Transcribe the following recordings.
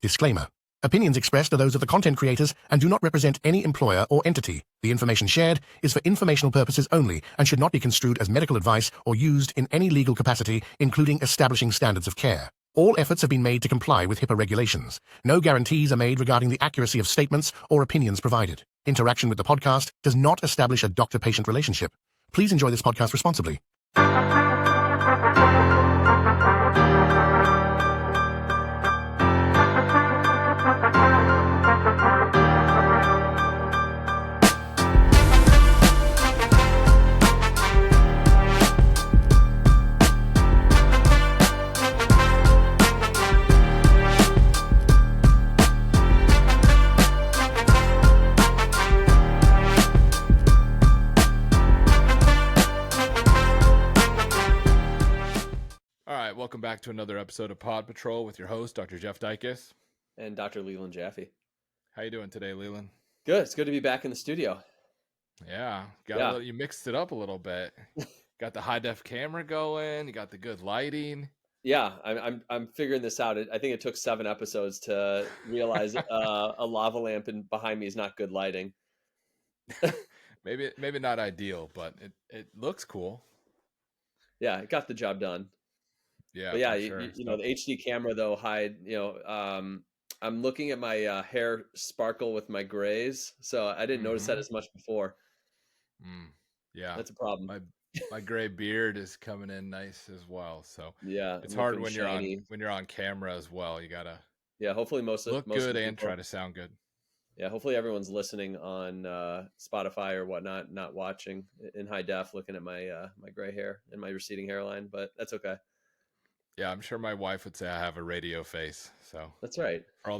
Disclaimer. Opinions expressed are those of the content creators and do not represent any employer or entity. The information shared is for informational purposes only and should not be construed as medical advice or used in any legal capacity, including establishing standards of care. All efforts have been made to comply with HIPAA regulations. No guarantees are made regarding the accuracy of statements or opinions provided. Interaction with the podcast does not establish a doctor-patient relationship. Please enjoy this podcast responsibly. Welcome back to another episode of Pod Patrol with your host, Dr. Jeff Dikis. And Dr. Leland Jaffe. How you doing today, Leland? Good. It's good to be back in the studio. Yeah. You mixed it up a little bit. Got the high-def camera going. You got the good lighting. Yeah, I'm figuring this out. I think it took 7 episodes to realize a lava lamp behind me is not good lighting. maybe not ideal, but it looks cool. Yeah, it got the job done. Yeah, but yeah, sure. you know, the HD camera though I'm looking at my hair sparkle with my grays, so I didn't notice that as much before. Yeah, that's a problem. My gray beard is coming in nice as well. So yeah, it's hard when you're on camera as well. You gotta hopefully look good and try to sound good. Yeah, hopefully everyone's listening on Spotify or whatnot, not watching in high def, looking at my my gray hair and my receding hairline, but that's okay. Yeah, I'm sure my wife would say I have a radio face. So that's right. For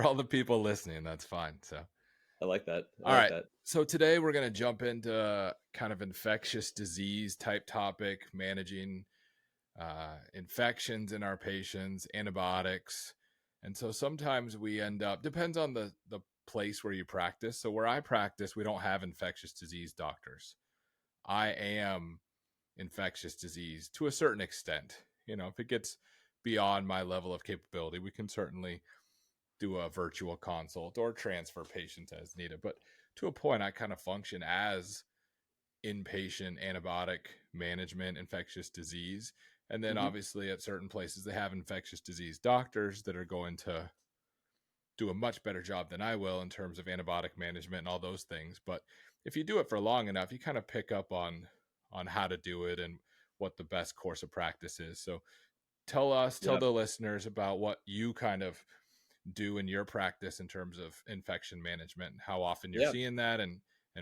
all the people listening, that's fine. So I like that. All right. So today we're going to jump into kind of infectious disease type topic, managing infections in our patients, antibiotics. And so sometimes we end up, depends on the place where you practice. So where I practice, we don't have infectious disease doctors. I am infectious disease to a certain extent. You know, if it gets beyond my level of capability, we can certainly do a virtual consult or transfer patients as needed. But to a point, I kind of function as inpatient antibiotic management, infectious disease. And then obviously at certain places, they have infectious disease doctors that are going to do a much better job than I will in terms of antibiotic management and all those things. But if you do it for long enough, you kind of pick up on how to do it and what the best course of practice is. So tell the listeners about what you kind of do in your practice in terms of infection management, how often you're seeing that and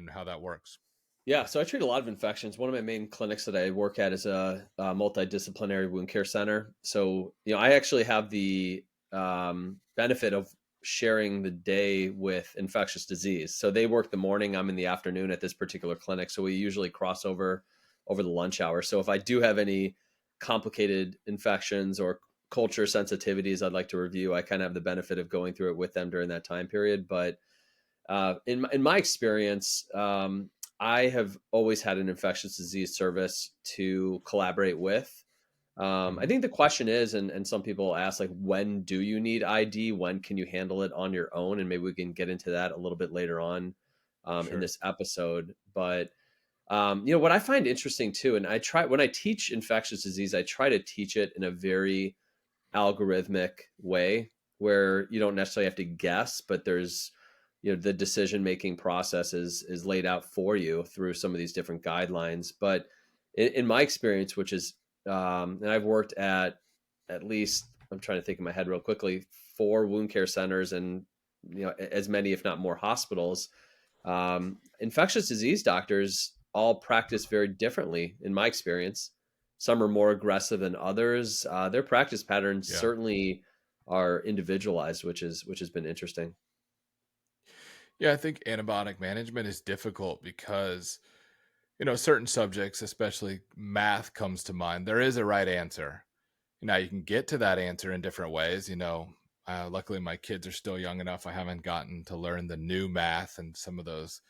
how that works. Yeah, so I treat a lot of infections. One of my main clinics that I work at is a multidisciplinary wound care center. So, you know, I actually have the benefit of sharing the day with infectious disease. So they work the morning, I'm in the afternoon at this particular clinic. So we usually cross over the lunch hour. So if I do have any complicated infections or culture sensitivities I'd like to review, I kind of have the benefit of going through it with them during that time period. But in my experience, I have always had an infectious disease service to collaborate with. I think the question is, and some people ask, like, when do you need ID? When can you handle it on your own? And maybe we can get into that a little bit later on in this episode. But you know, what I find interesting too, and when I teach infectious disease, I try to teach it in a very algorithmic way where you don't necessarily have to guess, but there's, you know, the decision-making process is laid out for you through some of these different guidelines. But in my experience, which is, and I've worked at least, I'm trying to think in my head real quickly, 4 wound care centers and, you know, as many, if not more, hospitals. Infectious disease doctors all practice very differently in my experience. Some are more aggressive than others. Their practice patterns certainly are individualized, which has been interesting. Yeah, I think antibiotic management is difficult because, you know, certain subjects, especially math, comes to mind. There is a right answer. Now, you can get to that answer in different ways. You know, luckily my kids are still young enough. I haven't gotten to learn the new math and some of those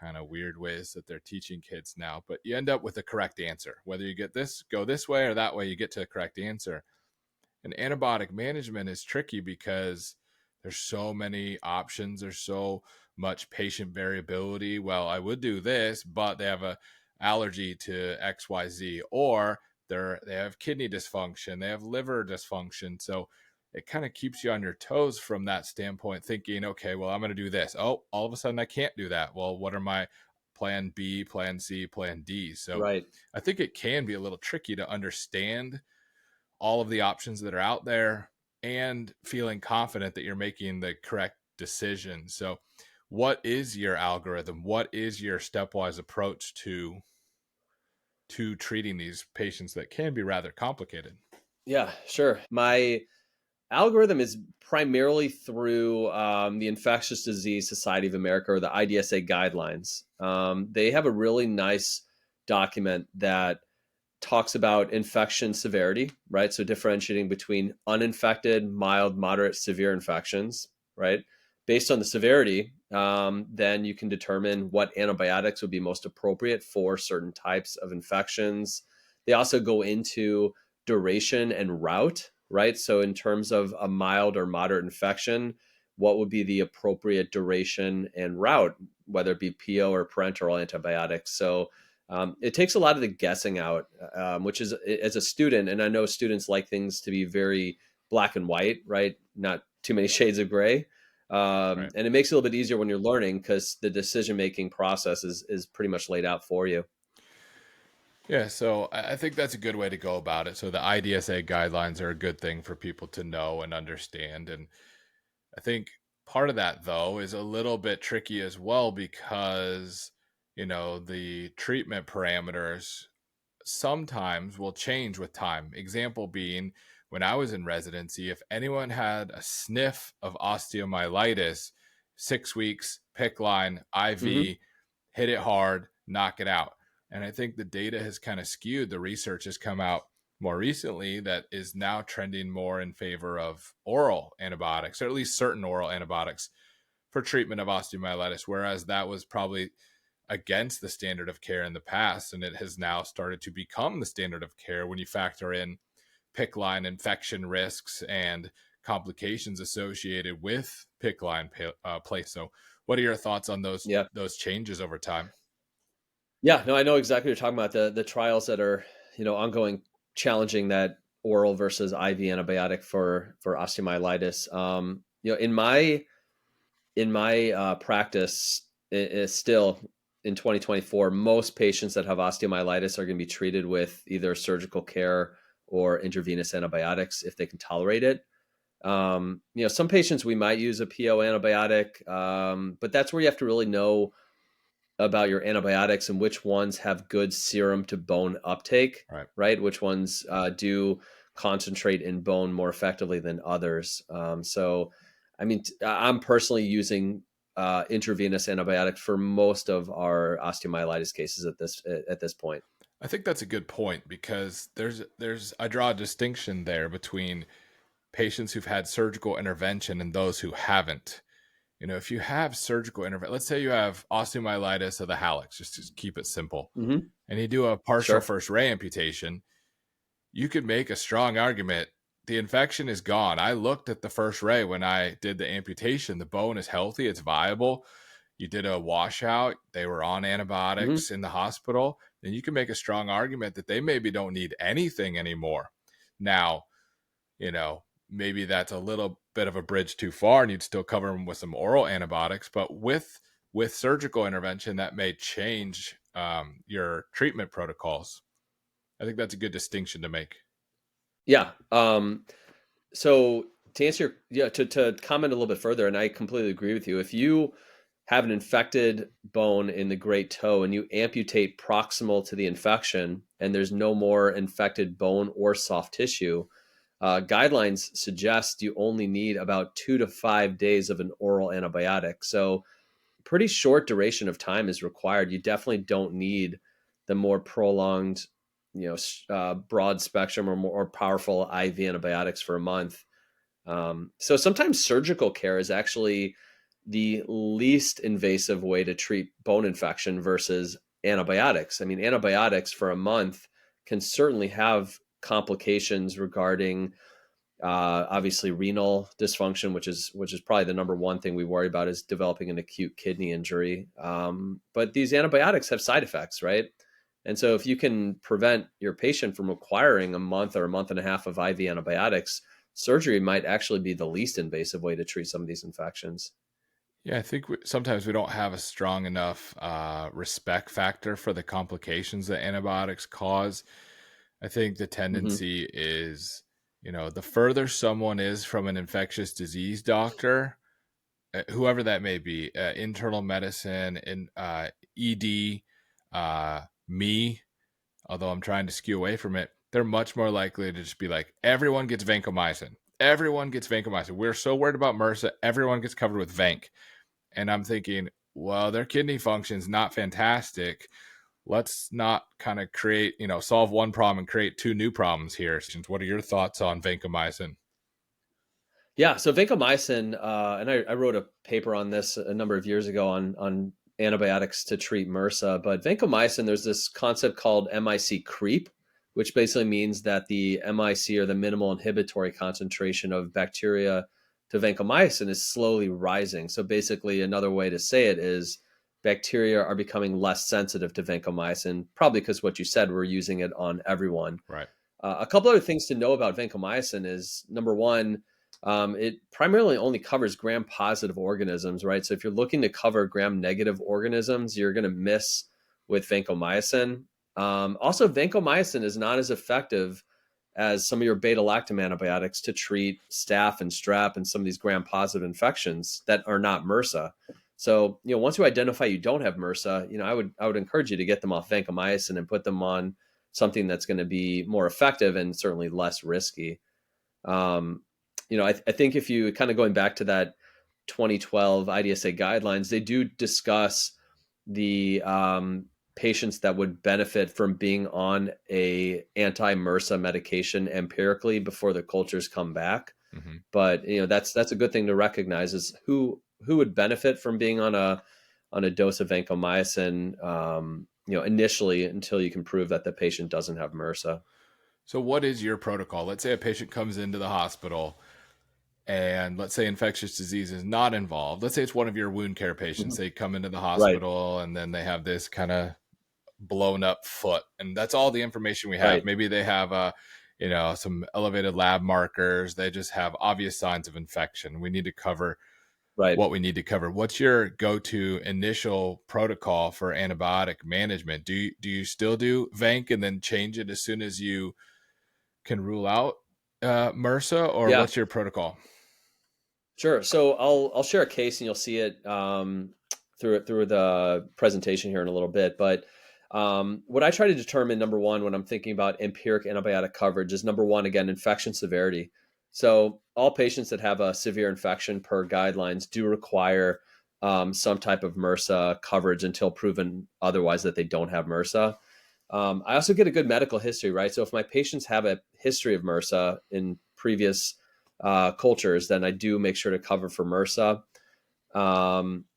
kind of weird ways that they're teaching kids now. But you end up with a correct answer. Whether you go this way or that way, you get to a correct answer. And antibiotic management is tricky because there's so many options. There's so much patient variability. Well, I would do this, but they have a allergy to XYZ, or they have kidney dysfunction, they have liver dysfunction. So it kind of keeps you on your toes from that standpoint, thinking, okay, well, I'm going to do this. Oh, all of a sudden I can't do that. Well, what are my plan B, plan C, plan D? So Right. I think it can be a little tricky to understand all of the options that are out there and feeling confident that you're making the correct decision. So what is your algorithm? What is your stepwise approach to treating these patients that can be rather complicated? Yeah, sure. My algorithm is primarily through the Infectious Disease Society of America, or the IDSA guidelines. They have a really nice document that talks about infection severity, right? So differentiating between uninfected, mild, moderate, severe infections, right? Based on the severity, then you can determine what antibiotics would be most appropriate for certain types of infections. They also go into duration and route, right? So in terms of a mild or moderate infection, what would be the appropriate duration and route, whether it be PO or parenteral antibiotics? So it takes a lot of the guessing out, which is, as a student, and I know students like things to be very black and white, right? Not too many shades of gray. Right. And it makes it a little bit easier when you're learning, because the decision-making process is pretty much laid out for you. Yeah, so I think that's a good way to go about it. So the IDSA guidelines are a good thing for people to know and understand. And I think part of that, though, is a little bit tricky as well because, the treatment parameters sometimes will change with time. Example being, when I was in residency, if anyone had a sniff of osteomyelitis, 6 weeks, PICC line, Hmm. IV, hit it hard, knock it out. And I think the data has kind of skewed. The research has come out more recently that is now trending more in favor of oral antibiotics, or at least certain oral antibiotics for treatment of osteomyelitis, whereas that was probably against the standard of care in the past, and it has now started to become the standard of care when you factor in PICC line infection risks and complications associated with PICC line place. So what are your thoughts on Yeah. those changes over time? Yeah, no, I know exactly what you're talking about. The trials that are, ongoing, challenging that oral versus IV antibiotic for osteomyelitis. In my practice, is still in 2024, most patients that have osteomyelitis are going to be treated with either surgical care or intravenous antibiotics if they can tolerate it. Some patients we might use a PO antibiotic, but that's where you have to really know about your antibiotics and which ones have good serum to bone uptake, Right. right? Which ones do concentrate in bone more effectively than others. So, I mean, I'm personally using intravenous antibiotics for most of our osteomyelitis cases at this point. I think that's a good point because I draw a distinction there between patients who've had surgical intervention and those who haven't. If you have surgical intervention, let's say you have osteomyelitis of the hallux, just to keep it simple, Hmm. and you do a partial Sure. first ray amputation, you could make a strong argument the infection is gone. I looked at the first ray when I did the amputation. The bone is healthy, it's viable. You did a washout, they were on Hmm. antibiotics in the hospital, then you can make a strong argument that they maybe don't need anything anymore. Now, maybe that's a little bit of a bridge too far and you'd still cover them with some oral antibiotics, but with surgical intervention that may change your treatment protocols. I think that's a good distinction to make. Yeah. So to answer to comment a little bit further, and I completely agree with you. If you have an infected bone in the great toe and you amputate proximal to the infection and there's no more infected bone or soft tissue, guidelines suggest you only need about 2 to 5 days of an oral antibiotic. So pretty short duration of time is required. You definitely don't need the more prolonged, broad spectrum or more powerful IV antibiotics for a month. So sometimes surgical care is actually the least invasive way to treat bone infection versus antibiotics. I mean, antibiotics for a month can certainly have complications regarding Obviously, renal dysfunction, which is probably the number one thing we worry about, is developing an acute kidney injury. But these antibiotics have side effects, right? And so if you can prevent your patient from requiring a month or a month and a half of IV antibiotics, surgery might actually be the least invasive way to treat some of these infections. Yeah, I think sometimes we don't have a strong enough respect factor for the complications that antibiotics cause. I think the Hmm. tendency is, the further someone is from an infectious disease doctor, whoever that may be, internal medicine, in ED, me, although I'm trying to skew away from it, they're much more likely to just be like, everyone gets vancomycin. Everyone gets vancomycin. We're so worried about MRSA. Everyone gets covered with vanc. And I'm thinking, well, their kidney function's not fantastic. Let's not kind of create, solve one problem and create two new problems here. What are your thoughts on vancomycin? Yeah, so vancomycin, and I wrote a paper on this a number of years ago on antibiotics to treat MRSA. But vancomycin, there's this concept called MIC creep, which basically means that the MIC, or the minimal inhibitory concentration of bacteria to vancomycin, is slowly rising. So basically, another way to say it is bacteria are becoming less sensitive to vancomycin, probably because what you said, we're using it on everyone. Right. A couple other things to know about vancomycin is, number one, it primarily only covers gram-positive organisms, right? So if you're looking to cover gram-negative organisms, you're going to miss with vancomycin. Also, vancomycin is not as effective as some of your beta-lactam antibiotics to treat staph and strep and some of these gram-positive infections that are not MRSA. So, once you identify you don't have MRSA, I would encourage you to get them off vancomycin and put them on something that's going to be more effective and certainly less risky. Um, I think if you kind of going back to that 2012 IDSA guidelines, they do discuss the patients that would benefit from being on a anti-MRSA medication empirically before the cultures come back. Mm-hmm. But that's a good thing to recognize, is who would benefit from being on a dose of vancomycin, initially, until you can prove that the patient doesn't have MRSA. So what is your protocol? Let's say a patient comes into the hospital and let's say infectious disease is not involved. Let's say it's one of your wound care patients. Mhm. They come into the Right, hospital and then they have this kind of blown up foot, and that's all the information we have. right, Maybe they have some elevated lab markers. They just have obvious signs of infection. We need to cover right. what we need to cover. What's your go-to initial protocol for antibiotic management? Do you still do vanc and then change it as soon as you can rule out MRSA, or Yeah, what's your protocol? sure. So I'll share a case, and you'll see it through the presentation here in a little bit. But what I try to determine, number one, when I'm thinking about empiric antibiotic coverage, is, number one, again, infection severity. So all patients that have a severe infection per guidelines do require some type of MRSA coverage until proven otherwise that they don't have MRSA. I also get a good medical history, right? So if my patients have a history of MRSA in previous cultures, then I do make sure to cover for MRSA.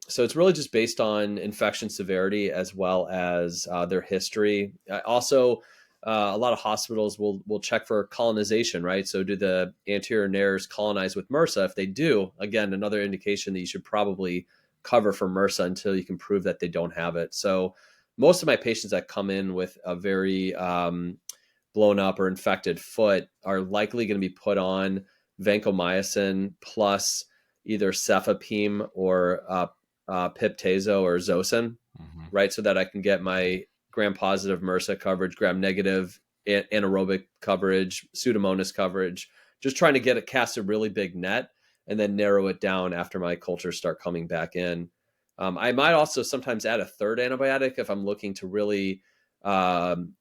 So it's really just based on infection severity as well as their history. Also, a lot of hospitals will check for colonization, right? So do the anterior nares colonize with MRSA? If they do, again, another indication that you should probably cover for MRSA until you can prove that they don't have it. So most of my patients that come in with a very blown up or infected foot are likely going to be put on vancomycin plus either cefepime or piptazo or zosyn, Mm-hmm. right? So that I can get my gram-positive MRSA coverage, gram-negative anaerobic coverage, Pseudomonas coverage, just trying to cast a really big net and then narrow it down after my cultures start coming back in. I might also sometimes add a third antibiotic if I'm looking to really um,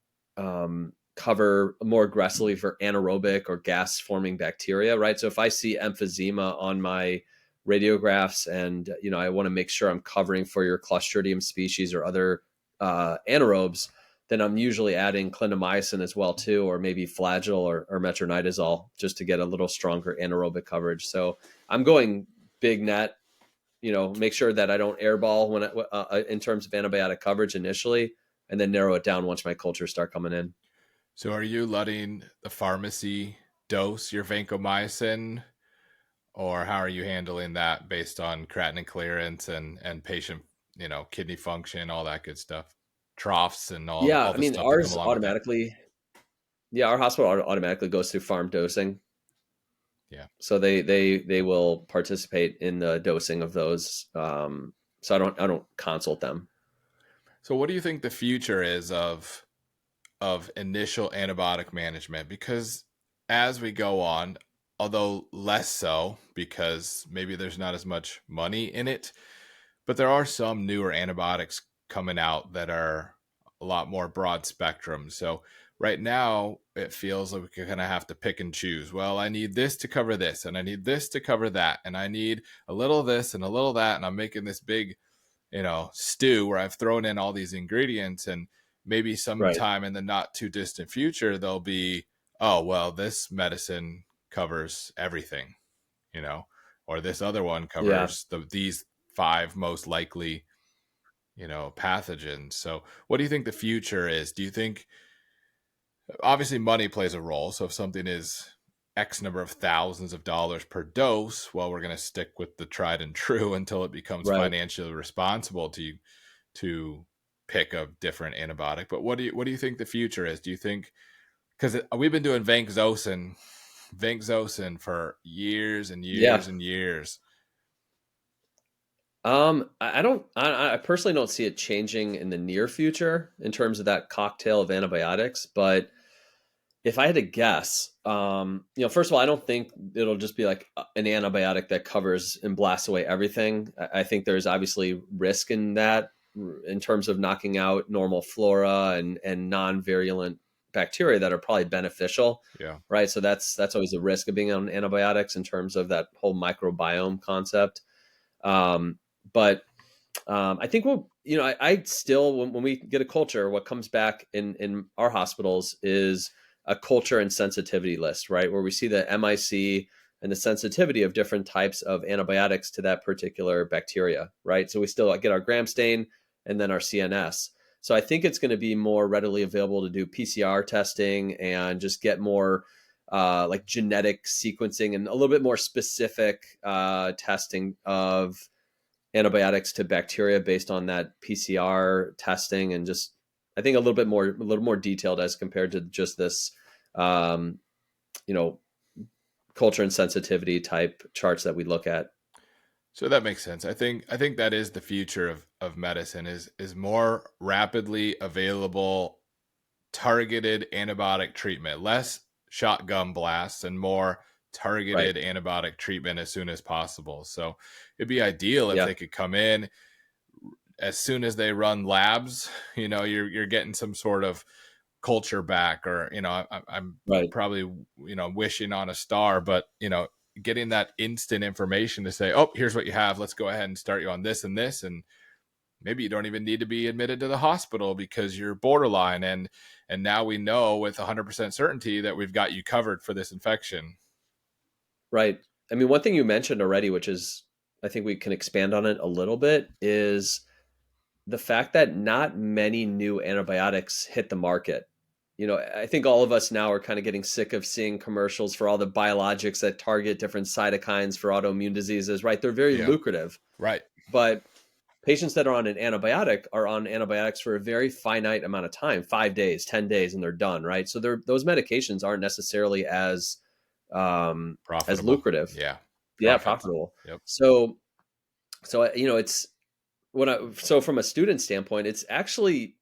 cover more aggressively for anaerobic or gas-forming bacteria, right? So if I see emphysema on my radiographs and I want to make sure I'm covering for your Clostridium species or other anaerobes, then I'm usually adding clindamycin as well too, or maybe Flagyl or metronidazole, just to get a little stronger anaerobic coverage. So I'm going big net, make sure that I don't airball in terms of antibiotic coverage initially, and then narrow it down once my cultures start coming in. So are you letting the pharmacy dose your vancomycin, or how are you handling that based on creatinine clearance and patient, kidney function, all that good stuff, troughs and Yeah, all I the mean, stuff that come ours along with that? automatically, yeah, our hospital automatically goes through farm dosing. Yeah. So they will participate in the dosing of those. So I don't consult them. So what do you think the future is of initial antibiotic management? Because as we go on, although less so because maybe there's not as much money in it, but there are some newer antibiotics coming out that are a lot more broad spectrum. So right now it feels like we're going to have to pick and choose. Well, I need this to cover this, and I need this to cover that, and I need a little of this and a little of that, and I'm making this big, stew where I've thrown in all these ingredients. And maybe Right. sometime in the not too distant future, there'll be, oh, well, this medicine covers everything, you know, or this other one Yeah. covers these five most likely, pathogens. So what do you think the future is? Do you think, obviously money plays a role. So if something is X number of thousands of dollars per dose, well, we're going to stick with the tried and true until it becomes Right. financially responsible to pick a different antibiotic. But what do you think the future is? Do you think, because we've been doing vancomycin for years and Yeah. years and years. I personally don't see it changing in the near future in terms of that cocktail of antibiotics. But if I had to guess, first of all, I don't think it'll just be like an antibiotic that covers and blasts away everything. I think there's obviously risk in that in terms of knocking out normal flora and non-virulent bacteria that are probably beneficial, Yeah. right? So that's always a risk of being on antibiotics in terms of that whole microbiome concept. Um, but I think I still, when we get a culture, what comes back in our hospitals is a culture and sensitivity list, right? Where we see the MIC and the sensitivity of different types of antibiotics to that particular bacteria, right? So we still get our gram stain and then our CNS. So I think it's going to be more readily available to do PCR testing and just get more like genetic sequencing and a little bit more specific testing of antibiotics to bacteria based on that PCR testing, and just I think a little more detailed as compared to just this, um, you know, culture and sensitivity type charts that we look at. So that makes sense. I think that is the future of medicine is more rapidly available targeted antibiotic treatment, less shotgun blasts and more Right. targeted antibiotic treatment as soon as possible. So it'd be ideal if Yeah. they could come in as soon as they run labs. You're getting some sort of culture back, or I'm Right. probably wishing on a star, but getting that instant information to say, oh, here's what you have, let's go ahead and start you on this and this, and maybe you don't even need to be admitted to the hospital because you're borderline, and now we know with 100% certainty that we've got you covered for this infection. Right. I mean, one thing you mentioned already, which is I think we can expand on it a little bit, is the fact that not many new antibiotics hit the market. I think all of us now are kind of getting sick of seeing commercials for all the biologics that target different cytokines for autoimmune diseases, right? They're very Yeah. lucrative, Right. but patients that are on an antibiotic are on antibiotics for a very finite amount of time, 5 days, 10 days, and they're done, right? So those medications aren't necessarily as Profitable. lucrative. Yeah. Yeah, Profit. profitable. Yep. So it's so from a student standpoint, it's actually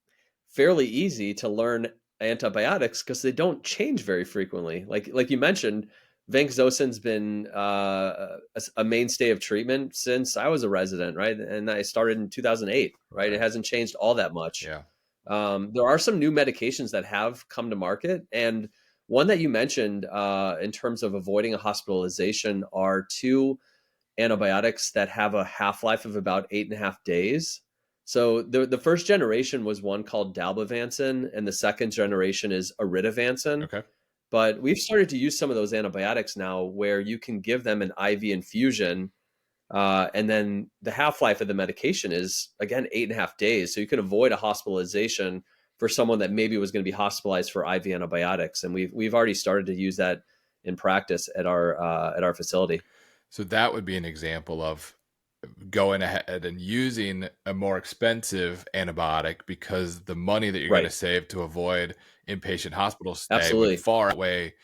fairly easy to learn antibiotics because they don't change very frequently. Like you mentioned, vancomycin's been a mainstay of treatment since I was a resident, right? And I started in 2008, right? It Right. hasn't changed all that much. Yeah. There are some new medications that have come to market, and one that you mentioned in terms of avoiding a hospitalization are two antibiotics that have a half-life of about 8.5 days. So the first generation was one called dalbavancin, and the second generation is iritavancin. Okay. But we've started to use some of those antibiotics now where you can give them an IV infusion, and then the half-life of the medication is, again, 8.5 days. So you can avoid a hospitalization for someone that maybe was going to be hospitalized for IV antibiotics. And we've already started to use that in practice at our facility. So that would be an example of going ahead and using a more expensive antibiotic because the money that you're going to Right. save to avoid inpatient hospital stay would Absolutely. far outweigh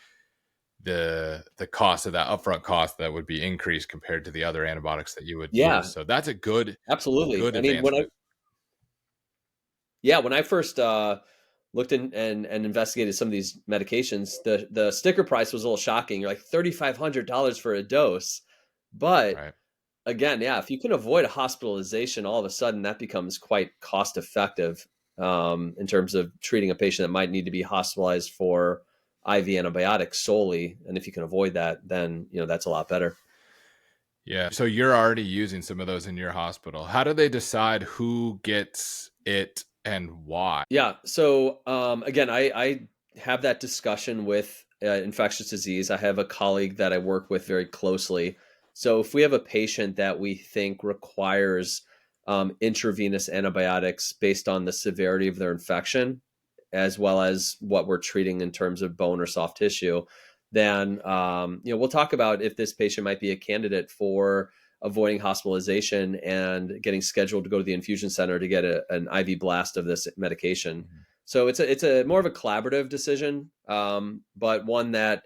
the cost of that upfront cost that would be increased compared to the other antibiotics that you would Yeah, use. So that's a good absolutely. I mean, advancement. when I first looked in and investigated some of these medications, the sticker price was a little shocking. You're like $3,500 for a dose. But Right. again, yeah, if you can avoid a hospitalization, all of a sudden that becomes quite cost effective in terms of treating a patient that might need to be hospitalized for IV antibiotics solely. And if you can avoid that, then that's a lot better. Yeah. So you're already using some of those in your hospital. How do they decide who gets it and why? Yeah. So again, I have that discussion with infectious disease. I have a colleague that I work with very closely. So if we have a patient that we think requires intravenous antibiotics based on the severity of their infection, as well as what we're treating in terms of bone or soft tissue, then we'll talk about if this patient might be a candidate for avoiding hospitalization and getting scheduled to go to the infusion center to get an IV blast of this medication. Mhm. So it's a more of a collaborative decision, but one that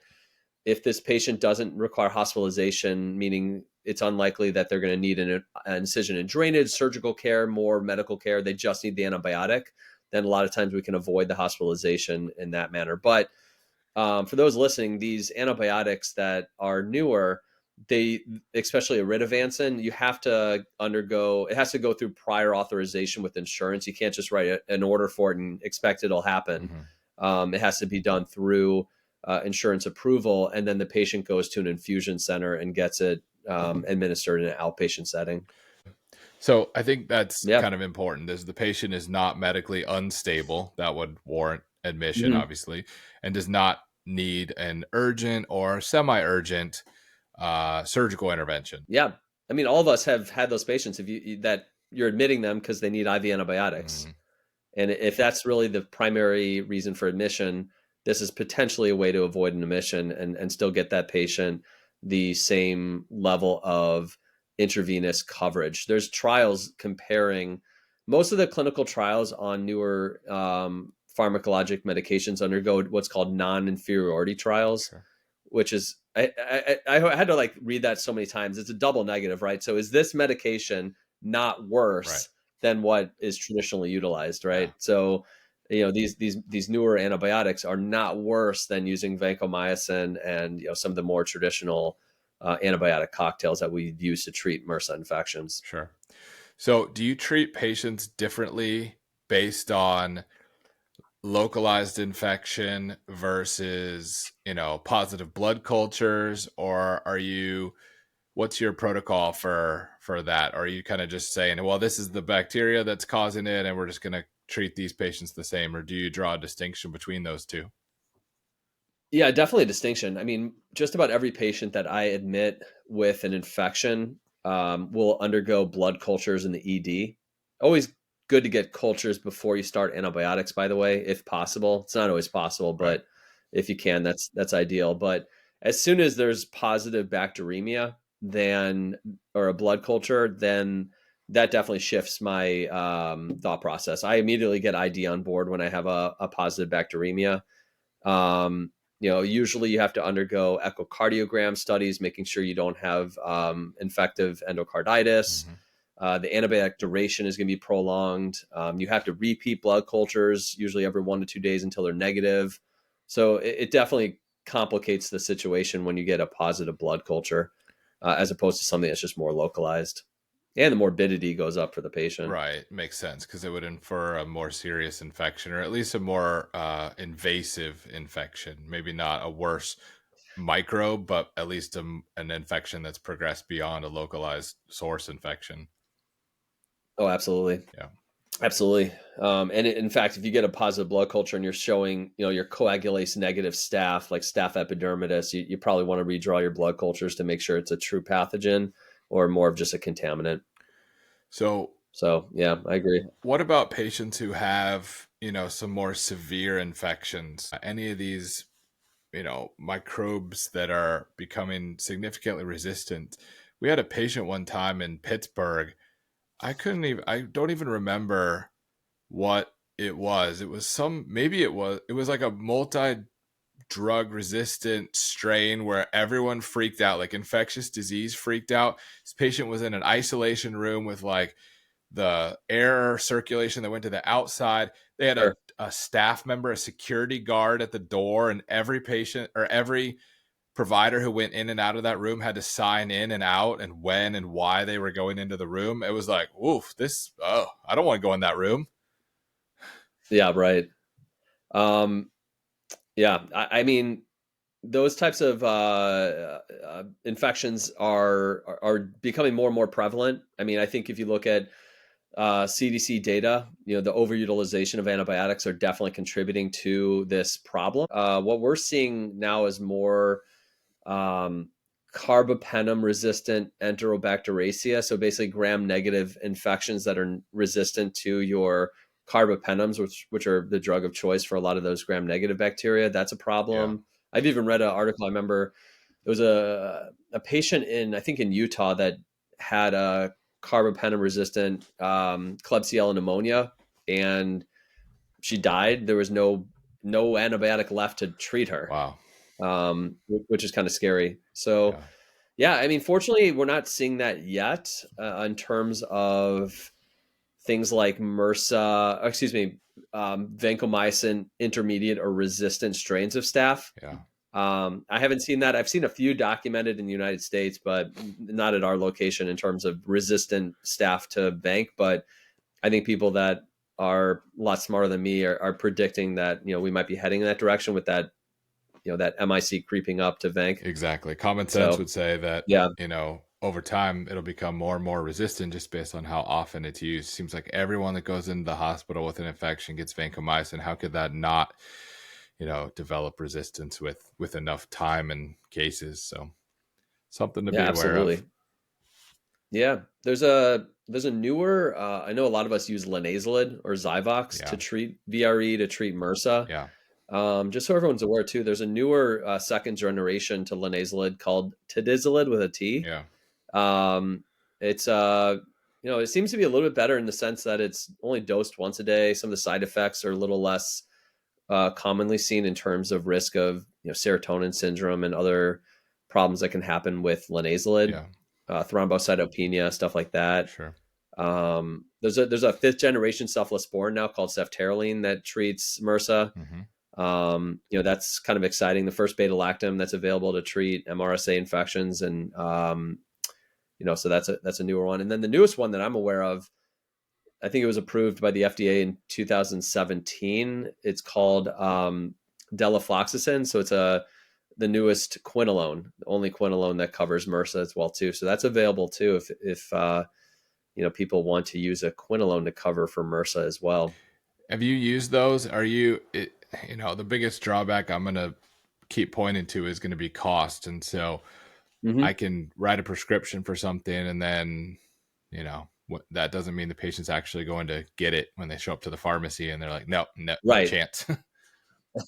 if this patient doesn't require hospitalization, meaning it's unlikely that they're going to need an incision and drainage, surgical care, more medical care, they just need the antibiotic, then a lot of times we can avoid the hospitalization in that manner. But for those listening, these antibiotics that are newer, they, especially iridovancin, you have to undergo, it has to go through prior authorization with insurance. You can't just write an order for it and expect it'll happen. Mhm. It has to be done through insurance approval, and then the patient goes to an infusion center and gets it administered in an outpatient setting. So I think that's Yeah. kind of important. Is the patient is not medically unstable, that would warrant admission, Mhm. obviously, and does not need an urgent or semi-urgent surgical intervention. Yeah. I mean, all of us have had those patients if that you're admitting them because they need IV antibiotics. Mhm. And if that's really the primary reason for admission, this is potentially a way to avoid an admission and still get that patient the same level of intravenous coverage. There's trials comparing most of the clinical trials on newer pharmacologic medications undergo what's called non-inferiority trials, Sure. which is I had to like read that so many times. It's a double negative, right? So is this medication not Right. worse than what is traditionally utilized, Yeah. right? So these newer antibiotics are not worse than using vancomycin and some of the more traditional antibiotic cocktails that we use to treat MRSA infections. Sure. So do you treat patients differently based on localized infection versus, positive blood cultures, or what's your protocol for that? Or are you kind of just saying, well, this is the bacteria that's causing it and we're just going to treat these patients the same, or do you draw a distinction between those two? Yeah, definitely a distinction. I mean, just about every patient that I admit with an infection will undergo blood cultures in the ED. Always good to get cultures before you start antibiotics, by the way, if possible. It's not always possible, Right. but if you can, that's ideal. But as soon as there's positive bacteremia, then or a blood culture, then that definitely shifts my thought process. I immediately get ID on board when I have a positive bacteremia. Usually you have to undergo echocardiogram studies, making sure you don't have infective endocarditis. Mhm. The antibiotic duration is going to be prolonged. You have to repeat blood cultures, usually every 1 to 2 days until they're negative. So it definitely complicates the situation when you get a positive blood culture, as opposed to something that's just more localized. And the morbidity goes up for the patient. Right. Makes sense because it would infer a more serious infection or at least a more invasive infection. Maybe not a worse microbe, but at least an infection that's progressed beyond a localized source infection. Oh, absolutely. Yeah. Absolutely. In fact, if you get a positive blood culture and you're showing, your coagulase negative staph, like staph epidermidis, you probably want to redraw your blood cultures to make sure it's a true pathogen or more of just a contaminant. So, So, yeah, I agree. what about patients who have, some more severe infections? Any of these, microbes that are becoming significantly resistant. We had a patient one time in Pittsburgh. I don't even remember what it was. It was it was like a multi-drug resistant strain where everyone freaked out, like infectious disease freaked out. This patient was in an isolation room with like the air circulation that went to the outside. They had Sure. a staff member, a security guard at the door, and every patient or every provider who went in and out of that room had to sign in and out and when and why they were going into the room. It was like, oof, I don't want to go in that room. Yeah, right. Yeah, I mean, those types of infections are becoming more and more prevalent. I mean, I think if you look at CDC data, the overutilization of antibiotics are definitely contributing to this problem. What we're seeing now is more carbapenem resistant enterobacteriaceae. So basically gram-negative infections that are resistant to your carbapenems, which are the drug of choice for a lot of those gram-negative bacteria. That's a problem. Yeah. I've even read an article. I remember there was a patient I think in Utah that had a carbapenem resistant Klebsiella pneumonia, and she died. There was no antibiotic left to treat her, Wow. which is kind of scary. So, yeah, I mean, fortunately, we're not seeing that yet in terms of things like vancomycin intermediate or resistant strains of staph. Yeah. I haven't seen that. I've seen a few documented in the United States, but not at our location in terms of resistant staph to vanc. But I think people that are a lot smarter than me are predicting that, we might be heading in that direction with that, that MIC creeping up to vanc. Exactly. Common sense would say that, yeah, over time, it'll become more and more resistant just based on how often it's used. Seems like everyone that goes into the hospital with an infection gets vancomycin. How could that not, develop resistance with enough time and cases? So something to be aware absolutely. of. Yeah, there's a newer. I know a lot of us use linezolid or Zyvox to treat VRE, to treat MRSA. Yeah. Just so everyone's aware too, there's a newer second generation to linezolid called tadizolid with a T. Yeah. It's it seems to be a little bit better in the sense that it's only dosed once a day. Some of the side effects are a little less commonly seen in terms of risk of serotonin syndrome and other problems that can happen with linezolid. Yeah. Thrombocytopenia, stuff like that. Sure. There's a fifth generation cephalosporin now called ceftaroline that treats MRSA. Mm-hmm. That's kind of exciting. The first beta lactam that's available to treat MRSA infections, and so that's a newer one. And then the newest one that I'm aware of, I think it was approved by the FDA in 2017. It's called delafloxacin. So it's the newest quinolone, the only quinolone that covers MRSA as well too. So that's available too if people want to use a quinolone to cover for MRSA as well. Have you used those? The biggest drawback I'm going to keep pointing to is going to be cost. And so I can write a prescription for something and then, that doesn't mean the patient's actually going to get it when they show up to the pharmacy and they're like, no Right. chance.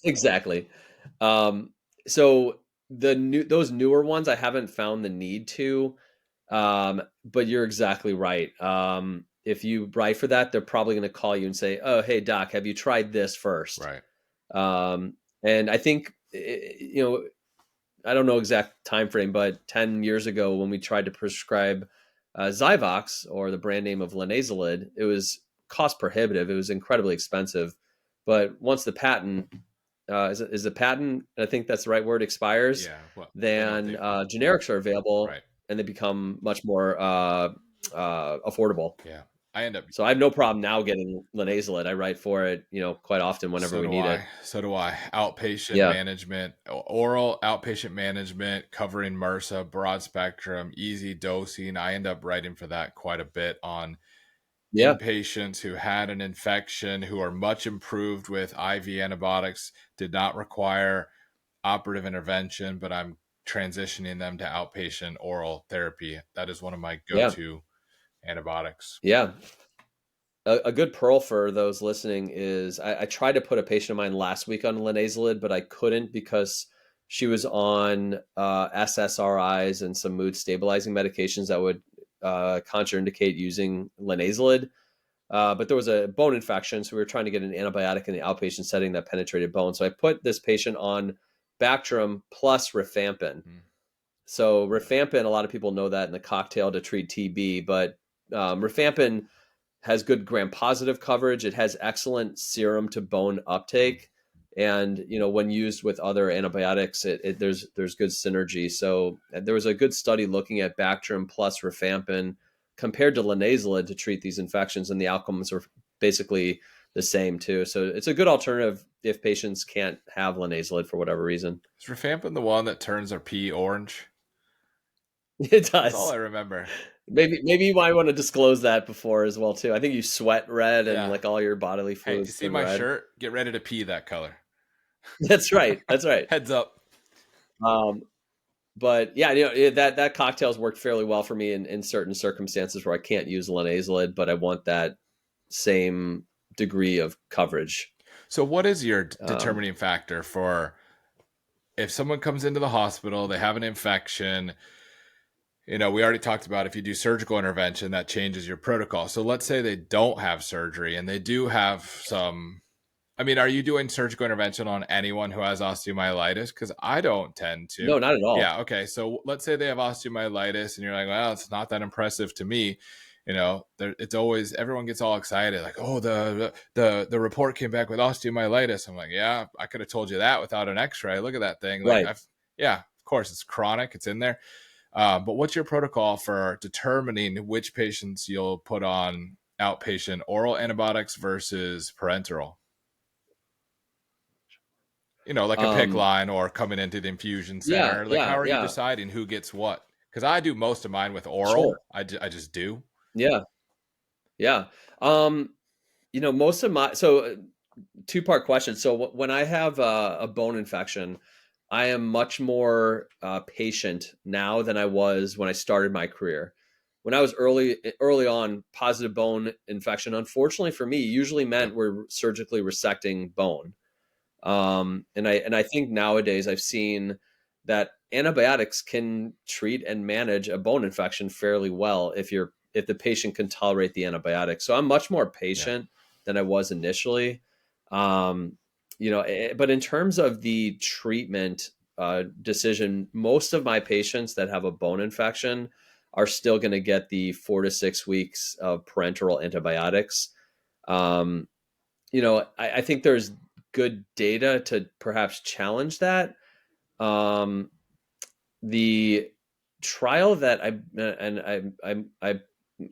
Exactly. So those newer ones, I haven't found the need to, but you're exactly right. If you write for that, they're probably going to call you and say, "Oh, hey doc, have you tried this first?" Right. And I think, I don't know exact time frame, but 10 years ago when we tried to prescribe Zyvox, or the brand name of linezolid, it was cost prohibitive. It was incredibly expensive. But once the patent is the patent, I think that's the right word, expires, then generics are available, right, and they become much more affordable. Yeah. So I have no problem now getting linezolid. I write for it, quite often whenever we need it. So do I. Outpatient management, oral outpatient management, covering MRSA, broad spectrum, easy dosing. I end up writing for that quite a bit on inpatients who had an infection, who are much improved with IV antibiotics, did not require operative intervention, but I'm transitioning them to outpatient oral therapy. That is one of my go-to antibiotics. Yeah. A good pearl for those listening is I tried to put a patient of mine last week on linezolid, but I couldn't because She was on SSRIs and some mood stabilizing medications that would contraindicate using linazolid. But there was a bone infection, so we were trying to get an antibiotic in the outpatient setting that penetrated bone. So I put this patient on Bactrim plus rifampin. So rifampin, a lot of people know that in the cocktail to treat TB, but rifampin has good gram-positive coverage. It has excellent serum to bone uptake, and when used with other antibiotics, there's good synergy. So there was a good study looking at Bactrim plus rifampin compared to linazolid to treat these infections, and the outcomes are basically the same too. So it's a good alternative if patients can't have linazolid for whatever reason. Is rifampin the one that turns our pee orange? It does. That's all I remember. Maybe you might want to disclose that before as well too. I think you sweat red and like all your bodily Hey, fluids. you see my shirt? Get ready to pee that color. That's right. That's right. Heads up. But yeah, that cocktail's worked fairly well for me in certain circumstances where I can't use linazolid, but I want that same degree of coverage. So what is your determining factor for if someone comes into the hospital, they have an infection? We already talked about if you do surgical intervention, that changes your protocol. So let's say they don't have surgery and they do have some. I mean, are you doing surgical intervention on anyone who has osteomyelitis? Because I don't tend to. No, not at all. Yeah. Okay. So let's say they have osteomyelitis and you're like, well, it's not that impressive to me. It's always, everyone gets all excited. Like, oh, the report came back with osteomyelitis. I'm like, yeah, I could have told you that without an x-ray. Look at that thing. Like, right. Yeah, of course it's chronic. It's in there. But what's your protocol for determining which patients you'll put on outpatient oral antibiotics versus parenteral? Like a PICC line or coming into the infusion center. How are you deciding who gets what? Because I do most of mine with oral. Sure. I just do. Yeah. Yeah. Most of my, so two-part question. So when I have a bone infection, I am much more patient now than I was when I started my career. When I was early on, positive bone infection, unfortunately for me, usually meant we're surgically resecting bone. And I think nowadays I've seen that antibiotics can treat and manage a bone infection fairly well if the patient can tolerate the antibiotic. So I'm much more patient than I was initially. But in terms of the treatment decision, most of my patients that have a bone infection are still going to get the 4 to 6 weeks of parenteral antibiotics. I think there's good data to perhaps challenge that. The trial that I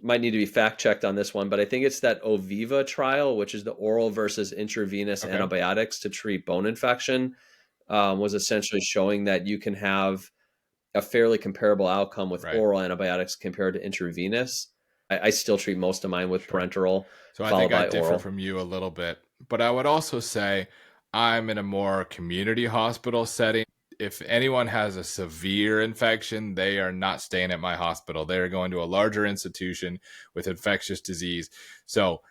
might need to be fact checked on this one, but I think it's that Oviva trial, which is the oral versus intravenous antibiotics to treat bone infection, was essentially showing that you can have a fairly comparable outcome with oral antibiotics compared to intravenous. I still treat most of mine with parenteral. So I think I differ from you a little bit, but I would also say I'm in a more community hospital setting. If anyone has a severe infection, they are not staying at my hospital. They are going to a larger institution with infectious disease. So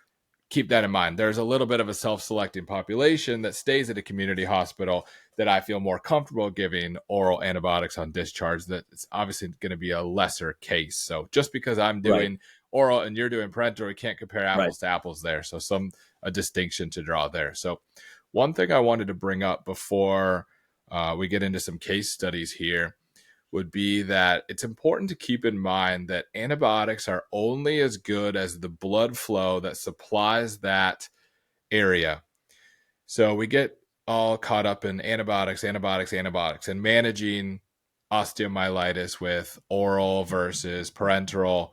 keep that in mind. There's a little bit of a self-selecting population that stays at a community hospital that I feel more comfortable giving oral antibiotics on discharge. That it's obviously going to be a lesser case. So just because I'm doing oral and you're doing parenteral, we can't compare apples to apples there. So a distinction to draw there. So one thing I wanted to bring up before we get into some case studies here would be that it's important to keep in mind that antibiotics are only as good as the blood flow that supplies that area. So we get all caught up in antibiotics, and managing osteomyelitis with oral versus parenteral.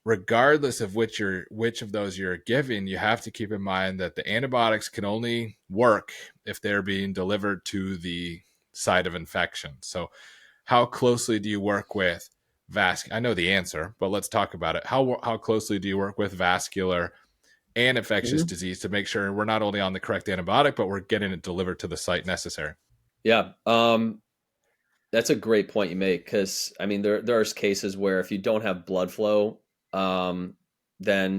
Regardless of which of those you're giving, you have to keep in mind that the antibiotics can only work if they're being delivered to the site of infection. So how closely do you work with vascular? I know the answer, but let's talk about it. How closely do you work with vascular and infectious disease to make sure we're not only on the correct antibiotic, but we're getting it delivered to the site necessary? Yeah. That's a great point you make, because I mean, there's cases where if you don't have blood flow, then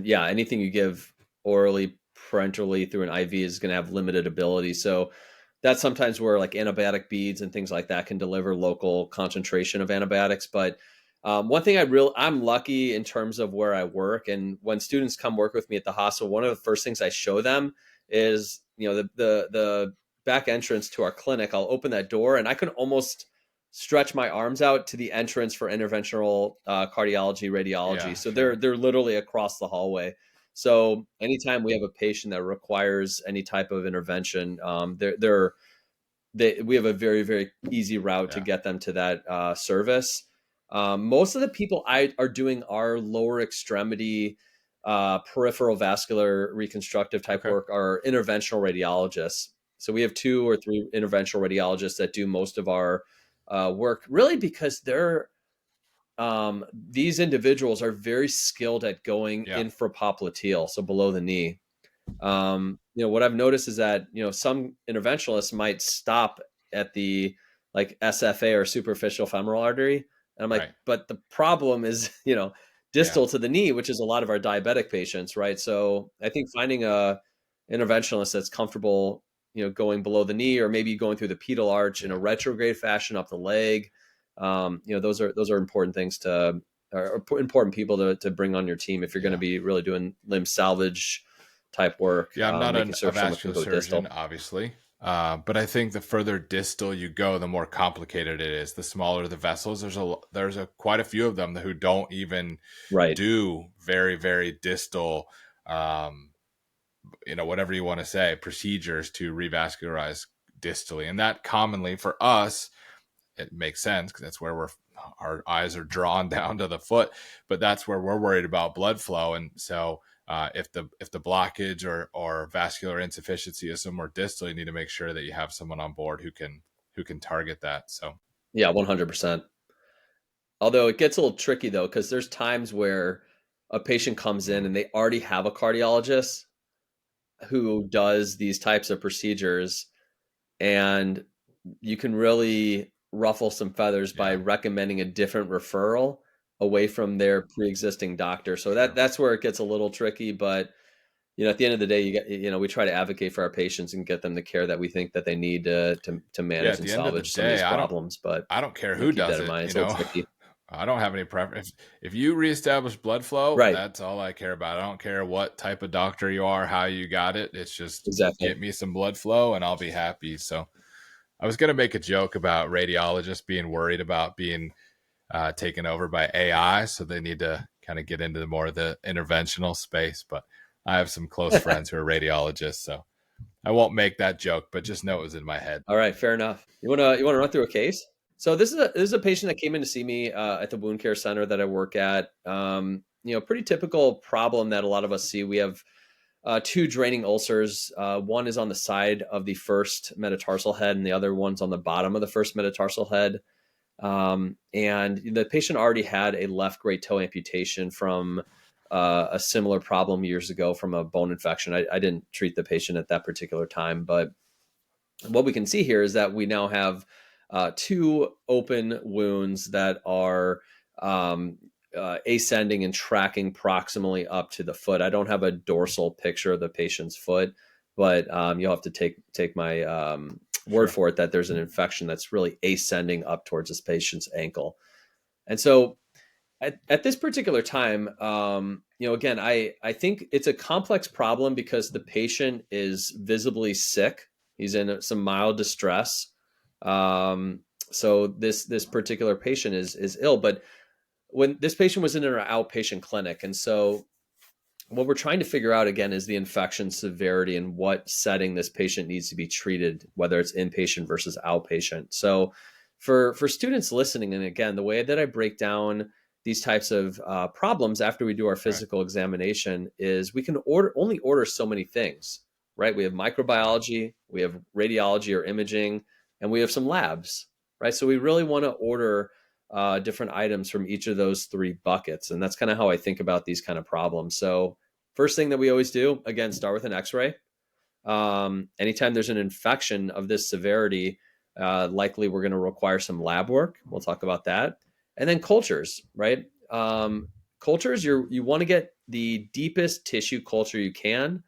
anything you give orally, parenterally through an IV is going to have limited ability. So that's sometimes where like antibiotic beads and things like that can deliver local concentration of antibiotics. But one thing I'm lucky in terms of where I work, and when students come work with me at the hospital, one of the first things I show them is, the back entrance to our clinic. I'll open that door and I can almost stretch my arms out to the entrance for interventional cardiology, radiology. Yeah, So sure. they're literally across the hallway. So anytime we have a patient that requires any type of intervention, we have a very, very easy route to Yeah. get them to that service. Most of the people are doing our lower extremity peripheral vascular reconstructive type Okay. work are interventional radiologists. So we have 2 or 3 interventional radiologists that do most of our work, really because these individuals are very skilled at going Yeah. infrapopliteal, so below the knee. What I've noticed is that, some interventionalists might stop at the like SFA or superficial femoral artery. And I'm like, Right. but the problem is, Yeah. distal to the knee, which is a lot of our diabetic patients, right? So I think finding a interventionalist that's comfortable, going below the knee or maybe going through the pedal arch in a Yeah. retrograde fashion up the leg. Those are important things or important people to bring on your team if you're going to Yeah. be really doing limb salvage type work, Yeah, I'm not making a sure someone can vascular go surgeon, distal. obviously. But I think the further distal you go, the more complicated it is. The smaller the vessels. There's quite a few of them who don't even Right. do very, very distal, um, whatever you want to say, procedures to revascularize distally. And that commonly for us, it makes sense because that's where our eyes are drawn down to the foot, but that's where we're worried about blood flow. And so if the blockage or vascular insufficiency is somewhere distal, you need to make sure that you have someone on board who can target that. So Yeah, 100%. Although it gets a little tricky though, because there's times where a patient comes in mm, and they already have a cardiologist who does these types of procedures, and you can really ruffle some feathers by yeah, recommending a different referral away from their pre-existing doctor. So sure. that's where it gets a little tricky. But at the end of the day, we try to advocate for our patients and get them the care that we think that they need to Yeah, manage at and the end of the salvage some of these day, I don't problems. But I don't care who keep that does in it, mind. It's a little tricky. I don't have any preference. If you reestablish blood flow, Right. that's all I care about. I don't care what type of doctor you are, how you got it. It's just Exactly. get me some blood flow and I'll be happy. So I was going to make a joke about radiologists being worried about being taken over by AI. So they need to kind of get into more of the interventional space. But I have some close friends who are radiologists. So I won't make that joke, but just know it was in my head. All right. Fair enough. You wanna run through a case? So this is a patient that came in to see me at the wound care center that I work at. Pretty typical problem that a lot of us see. We have 2 draining ulcers. One is on the side of the first metatarsal head, and the other one's on the bottom of the first metatarsal head. And the patient already had a left great toe amputation from a similar problem years ago from a bone infection. I didn't treat the patient at that particular time, but what we can see here is that we now have 2 open wounds that are ascending and tracking proximally up to the foot. I don't have a dorsal picture of the patient's foot, but you'll have to take my word Sure. for it that there's an infection that's really ascending up towards this patient's ankle. And so at this particular time, again, I think it's a complex problem because the patient is visibly sick. He's in some mild distress. So this particular patient is ill. But when this patient was in our outpatient clinic, and so what we're trying to figure out again is the infection severity and what setting this patient needs to be treated, whether it's inpatient versus outpatient. So for students listening, and again, the way that I break down these types of problems after we do our Right. physical examination is we can only order so many things, right? We have microbiology, we have radiology or imaging, and we have some labs, right? So we really want to order different items from each of those 3 buckets. And that's kind of how I think about these kind of problems. So first thing that we always do, again, start with an x-ray. Anytime there's an infection of this severity, likely we're going to require some lab work. We'll talk about that. And then cultures, right? Cultures, you want to get the deepest tissue culture you can,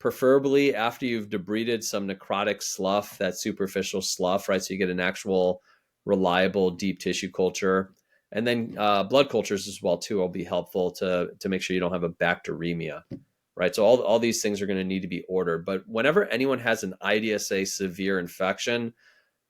preferably after you've debrided some necrotic slough, that superficial slough, right? So you get an actual reliable deep tissue culture. And then blood cultures as well too will be helpful to make sure you don't have a bacteremia, right? So all these things are going to need to be ordered. But whenever anyone has an IDSA severe infection,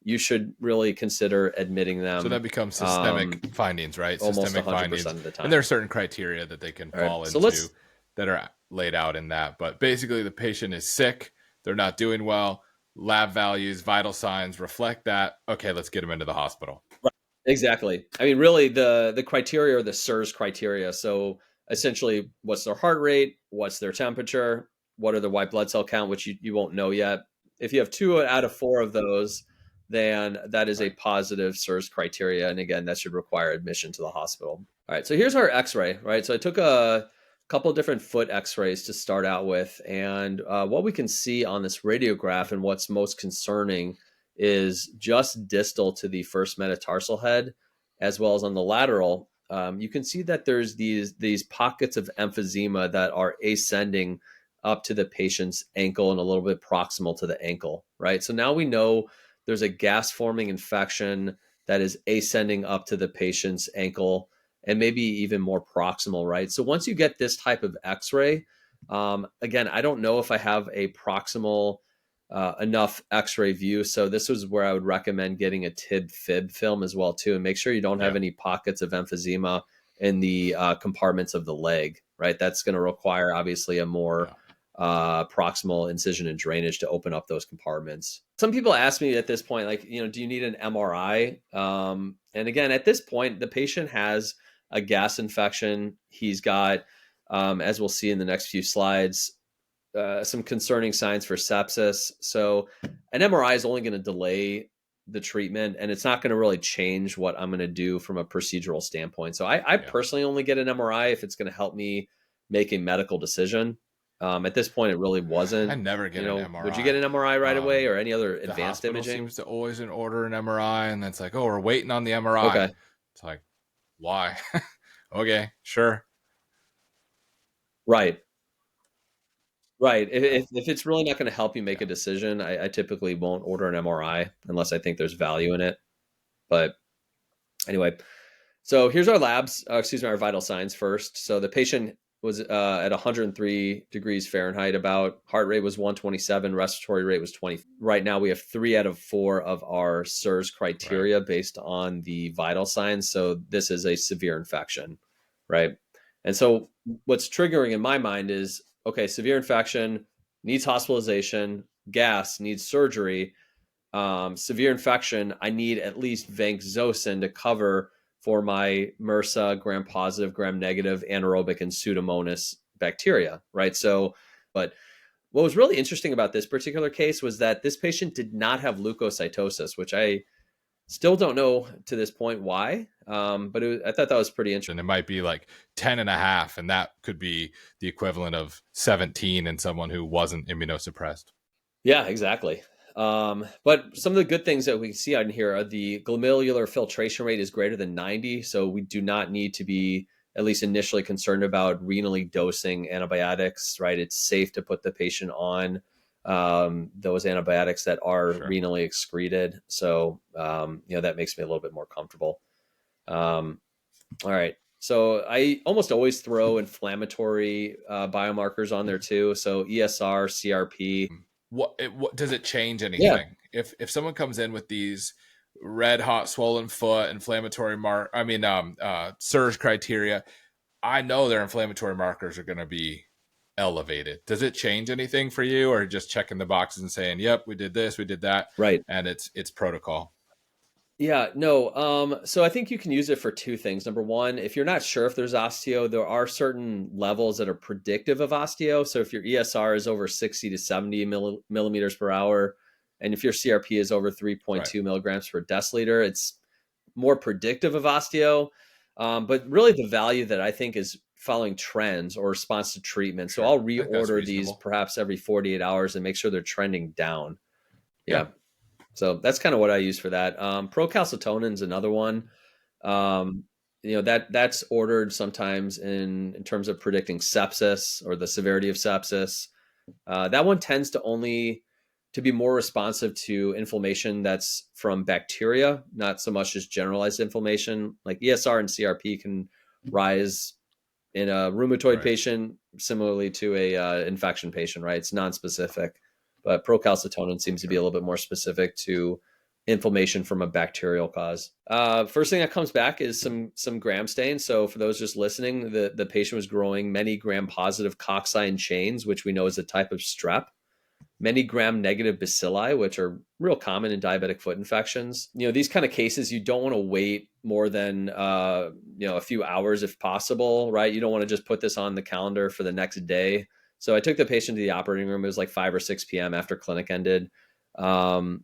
you should really consider admitting them. So that becomes systemic findings, right? Almost Systemic 100% findings. of the time. And there are certain criteria that they can fall into that are laid out in that. But basically, the patient is sick. They're not doing well. Lab values, vital signs reflect that. Okay, let's get them into the hospital. Right. Exactly. I mean, really, the criteria are the SIRS criteria. So essentially, what's their heart rate? What's their temperature? What are their white blood cell count, which you won't know yet. If you have 2 out of 4 of those, then that is a positive SIRS criteria. And again, that should require admission to the hospital. All right, so here's our x-ray, right? So I took a couple of different foot x-rays to start out with. And what we can see on this radiograph and what's most concerning is just distal to the first metatarsal head, as well as on the lateral. You can see that there's these pockets of emphysema that are ascending up to the patient's ankle and a little bit proximal to the ankle, right? So now we know there's a gas-forming infection that is ascending up to the patient's ankle and maybe even more proximal, right? So once you get this type of x-ray, again, I don't know if I have a proximal enough x-ray view. So this is where I would recommend getting a TIB-FIB film as well too, and make sure you don't have any pockets of emphysema in the compartments of the leg, right? That's going to require obviously a more proximal incision and drainage to open up those compartments. Some people ask me at this point, like, do you need an MRI? And again, at this point, the patient has a gas infection. He's got, as we'll see in the next few slides, some concerning signs for sepsis. So an MRI is only going to delay the treatment, and it's not going to really change what I'm going to do from a procedural standpoint. So I personally only get an MRI if it's going to help me make a medical decision. At this point, it really wasn't. I never get an MRI. Would you get an MRI right away, or any other advanced imaging? Seems to always order an MRI, and it's like, oh, we're waiting on the MRI. Okay. It's like, why? Okay, sure. Right. If it's really not going to help you make a decision, I typically won't order an MRI unless I think there's value in it. But anyway, so here's our labs, our vital signs first. So the patient was at 103 degrees Fahrenheit, about heart rate was 127, respiratory rate was 20. Right now we have 3 out of 4 of our SIRS criteria based on the vital signs. So this is a severe infection, right? And so what's triggering in my mind is, okay, severe infection needs hospitalization, gas needs surgery, severe infection, I need at least vancomycin to cover for my MRSA, gram-positive, gram-negative, anaerobic, and Pseudomonas bacteria, right? So, but what was really interesting about this particular case was that this patient did not have leukocytosis, which I still don't know to this point why, but I thought that was pretty interesting. And it might be like 10.5, and that could be the equivalent of 17 in someone who wasn't immunosuppressed. Yeah, exactly. But some of the good things that we can see on here are the glomerular filtration rate is greater than 90. So we do not need to be, at least initially, concerned about renally dosing antibiotics, right? It's safe to put the patient on those antibiotics that are renally excreted. So, that makes me a little bit more comfortable. All right. So I almost always throw inflammatory biomarkers on there too. So ESR, CRP. What does it change anything? If someone comes in with these red hot swollen foot inflammatory SIRS criteria, I know their inflammatory markers are going to be elevated. Does it change anything for you, or just checking the boxes and saying, yep, we did this, we did that, right, and it's protocol? Yeah, no. So I think you can use it for 2 things. Number one, if you're not sure if there's osteo, there are certain levels that are predictive of osteo. So if your ESR is over 60 to 70 millimeters per hour, and if your CRP is over 3.2 milligrams per deciliter, it's more predictive of osteo. But really the value that I think is following trends or response to treatment. So I'll reorder these perhaps every 48 hours and make sure they're trending down. Yeah. So that's kind of what I use for that. Procalcitonin is another one. That's ordered sometimes in terms of predicting sepsis or the severity of sepsis. That one tends to be more responsive to inflammation that's from bacteria, not so much as generalized inflammation. Like ESR and CRP can rise in a rheumatoid patient, similarly to a infection patient, right? It's non-specific, but procalcitonin seems to be a little bit more specific to inflammation from a bacterial cause. First thing that comes back is some gram stains. So for those just listening, the patient was growing many gram-positive cocci chains, which we know is a type of strep. Many gram-negative bacilli, which are real common in diabetic foot infections. These kind of cases, you don't want to wait more than a few hours if possible, right? You don't want to just put this on the calendar for the next day. So I took the patient to the operating room. It was like 5 or 6 p.m. after clinic ended. And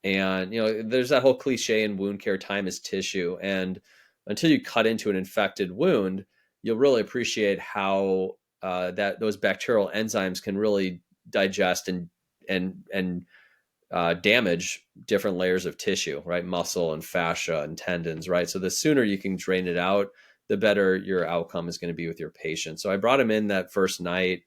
there's that whole cliche in wound care, time is tissue. And until you cut into an infected wound, you'll really appreciate how those bacterial enzymes can really digest and damage different layers of tissue, right? Muscle and fascia and tendons, right? So the sooner you can drain it out, the better your outcome is going to be with your patient. So I brought him in that first night.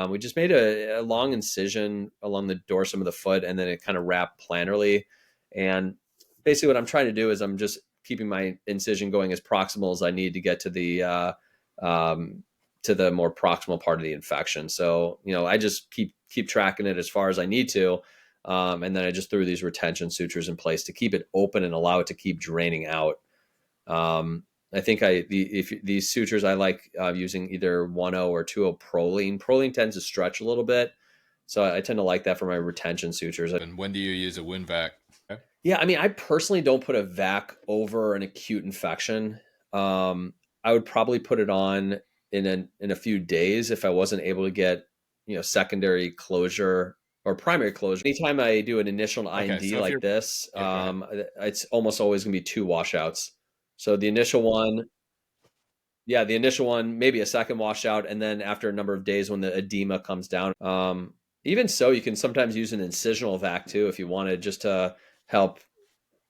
We just made a long incision along the dorsum of the foot, and then it kind of wrapped planarly. And basically what I'm trying to do is I'm just keeping my incision going as proximal as I need to get to the more proximal part of the infection. So, I just keep tracking it as far as I need to. And then I just threw these retention sutures in place to keep it open and allow it to keep draining out. I think these sutures, I like using either 1.0 or 2.0 proline. Proline tends to stretch a little bit. So I tend to like that for my retention sutures. And when do you use a wound vac? Okay. Yeah, I personally don't put a vac over an acute infection. I would probably put it on in a few days if I wasn't able to get secondary closure or primary closure. Anytime I do an initial IND like this, it's almost always going to be 2 washouts. So the initial one, maybe a second washout, and then after a number of days when the edema comes down. Even so, you can sometimes use an incisional vac too if you wanted, just to help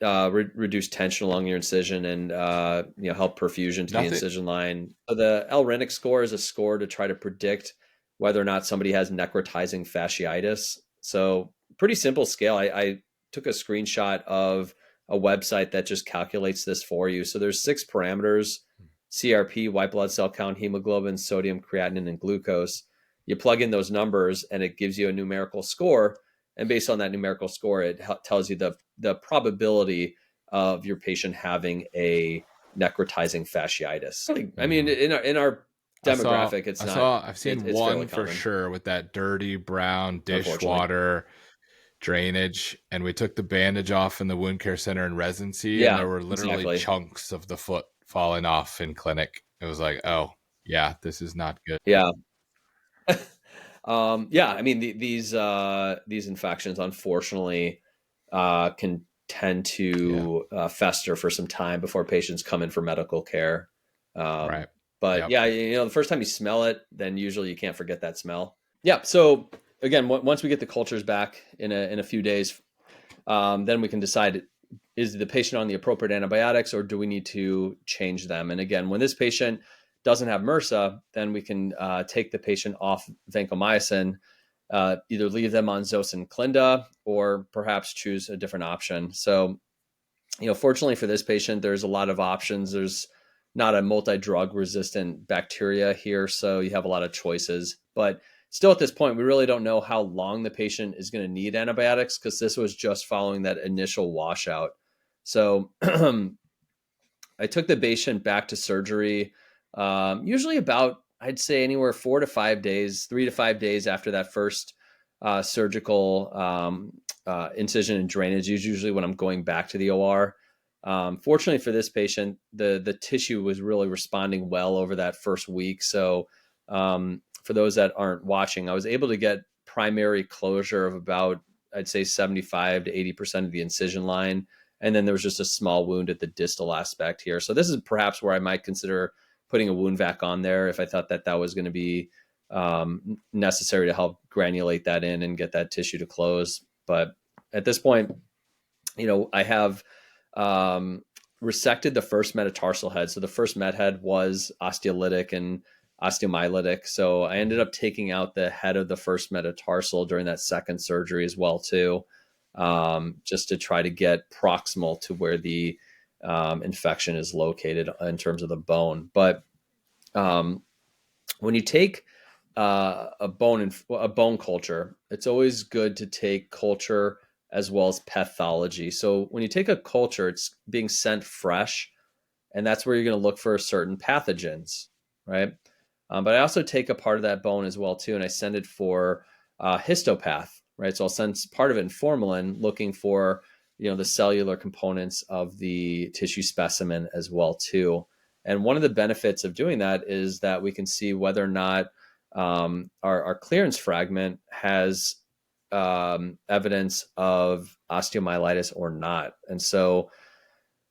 reduce tension along your incision and help perfusion to the incision line. So the L-Rinic score is a score to try to predict whether or not somebody has necrotizing fasciitis. So pretty simple scale. I took a screenshot of a website that just calculates this for you. So there's 6 parameters: CRP, white blood cell count, hemoglobin, sodium, creatinine, and glucose. You plug in those numbers and it gives you a numerical score. And based on that numerical score, it tells you the probability of your patient having a necrotizing fasciitis. In our demographic, I've seen one for sure with that dirty brown dishwater drainage, and we took the bandage off in the wound care center in residency, and there were literally chunks of the foot falling off in clinic. It was like, oh yeah, this is not good. Yeah. These infections, unfortunately, can tend to fester for some time before patients come in for medical care. Right. But the first time you smell it, then usually you can't forget that smell. Yeah. So again, once we get the cultures back in a few days, then we can decide, is the patient on the appropriate antibiotics, or do we need to change them? And again, when this patient doesn't have MRSA, then we can take the patient off vancomycin, either leave them on Zosyn-Clinda, or perhaps choose a different option. So, fortunately for this patient, there's a lot of options. There's not a multi-drug resistant bacteria here, so you have a lot of choices. But still, at this point, we really don't know how long the patient is going to need antibiotics, because this was just following that initial washout. So I took the patient back to surgery, usually about, I'd say, anywhere 4 to 5 days, 3 to 5 days after that first surgical incision and drainage is usually when I'm going back to the OR. Fortunately for this patient, the tissue was really responding well over that first week. So for those that aren't watching, I was able to get primary closure of about, I'd say, 75 to 80% of the incision line. And then there was just a small wound at the distal aspect here. So this is perhaps where I might consider putting a wound vac on there if I thought that was going to be necessary to help granulate that in and get that tissue to close. But at this point, I have resected the first metatarsal head. So the first met head was osteolytic and osteomyelitic. So I ended up taking out the head of the first metatarsal during that second surgery as well too, just to try to get proximal to where the infection is located in terms of the bone. But when you take a bone culture, it's always good to take culture as well as pathology. So when you take a culture, it's being sent fresh, and that's where you're going to look for certain pathogens, right? But I also take a part of that bone as well too, and I send it for histopath, right? So I'll send part of it in formalin, looking for the cellular components of the tissue specimen as well too. And one of the benefits of doing that is that we can see whether or not our clearance fragment has evidence of osteomyelitis or not. And so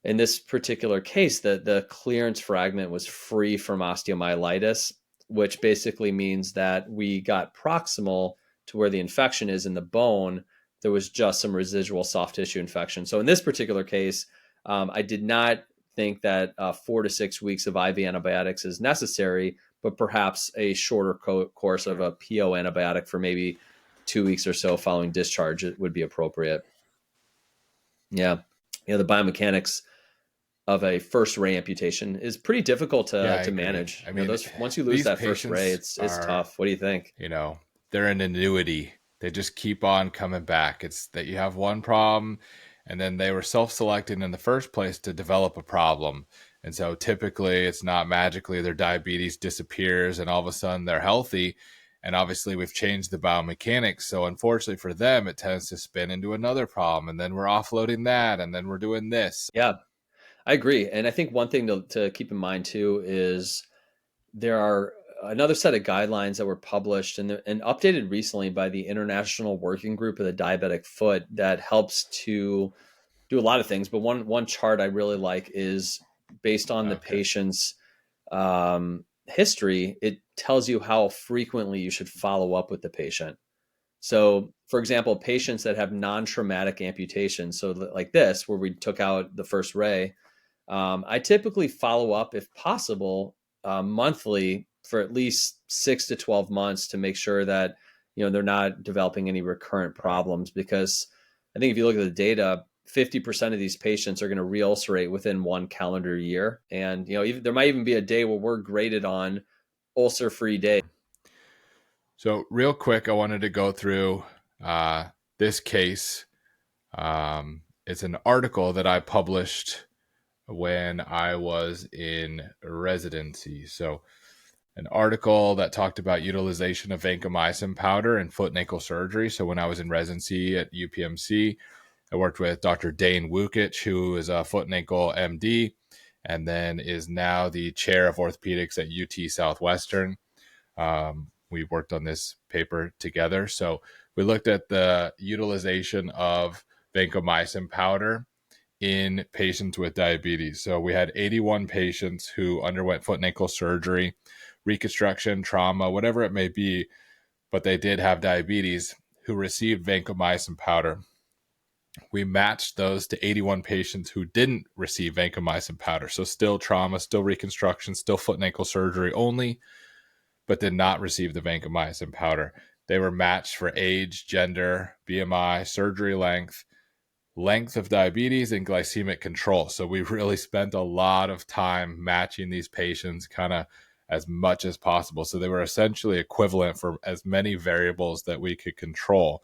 in this particular case, the clearance fragment was free from osteomyelitis, which basically means that we got proximal to where the infection is in the bone. There was just some residual soft tissue infection. So in this particular case, I did not think that 4 to 6 weeks of IV antibiotics is necessary, but perhaps a shorter course of a PO antibiotic for maybe 2 weeks or so following discharge would be appropriate. Yeah. The biomechanics of a first ray amputation is pretty difficult to manage. I mean, once you lose that first ray, it's tough. What do you think? They're an annuity. They just keep on coming back. It's that you have one problem, and then they were self-selecting in the first place to develop a problem. And so typically it's not magically their diabetes disappears and all of a sudden they're healthy. And obviously we've changed the biomechanics. So unfortunately for them, it tends to spin into another problem. And then we're offloading that, and then we're doing this. Yeah, I agree. And I think one thing to keep in mind too is there are another set of guidelines that were published and updated recently by the International Working Group of the Diabetic Foot that helps to do a lot of things. But one chart I really like is based on the patient's history. It tells you how frequently you should follow up with the patient. So, for example, patients that have non-traumatic amputations, so like this, where we took out the first ray, I typically follow up, if possible, monthly for at least 6 to 12 months to make sure that they're not developing any recurrent problems. Because I think if you look at the data, 50% of these patients are going to reulcerate within 1 calendar year, and there might even be a day where we're graded on ulcer-free day. So real quick, I wanted to go through this case. It's an article that I published when I was in residency. So an article that talked about utilization of vancomycin powder in foot and ankle surgery. So when I was in residency at UPMC, I worked with Dr. Dane Wukic, who is a foot and ankle MD, and then is now the chair of orthopedics at UT Southwestern. We worked on this paper together. So we looked at the utilization of vancomycin powder in patients with diabetes. So we had 81 patients who underwent foot and ankle surgery, reconstruction, trauma, whatever it may be, but they did have diabetes, who received vancomycin powder. We matched those to 81 patients who didn't receive vancomycin powder. So still trauma, still reconstruction, still foot and ankle surgery only, but did not receive the vancomycin powder. They were matched for age, gender, BMI, surgery length of diabetes, and glycemic control. So we really spent a lot of time matching these patients kind of as much as possible. So they were essentially equivalent for as many variables that we could control.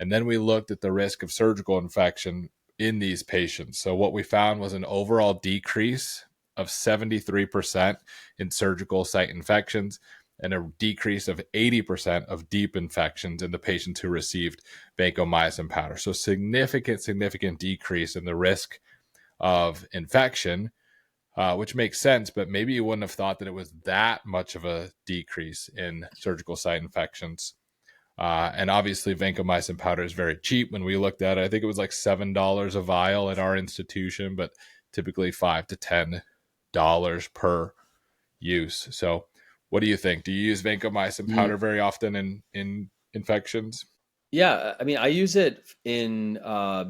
And then we looked at the risk of surgical infection in these patients. So what we found was an overall decrease of 73% in surgical site infections, and a decrease of 80% of deep infections in the patients who received vancomycin powder. So significant decrease in the risk of infection, which makes sense, but maybe you wouldn't have thought that it was that much of a decrease in surgical site infections. And obviously vancomycin powder is very cheap. When we looked at it, I think it was like $7 a vial at our institution, but typically $5 to $10 per use. So what do you think? Do you use vancomycin powder very often in infections? Yeah, I mean, I use it in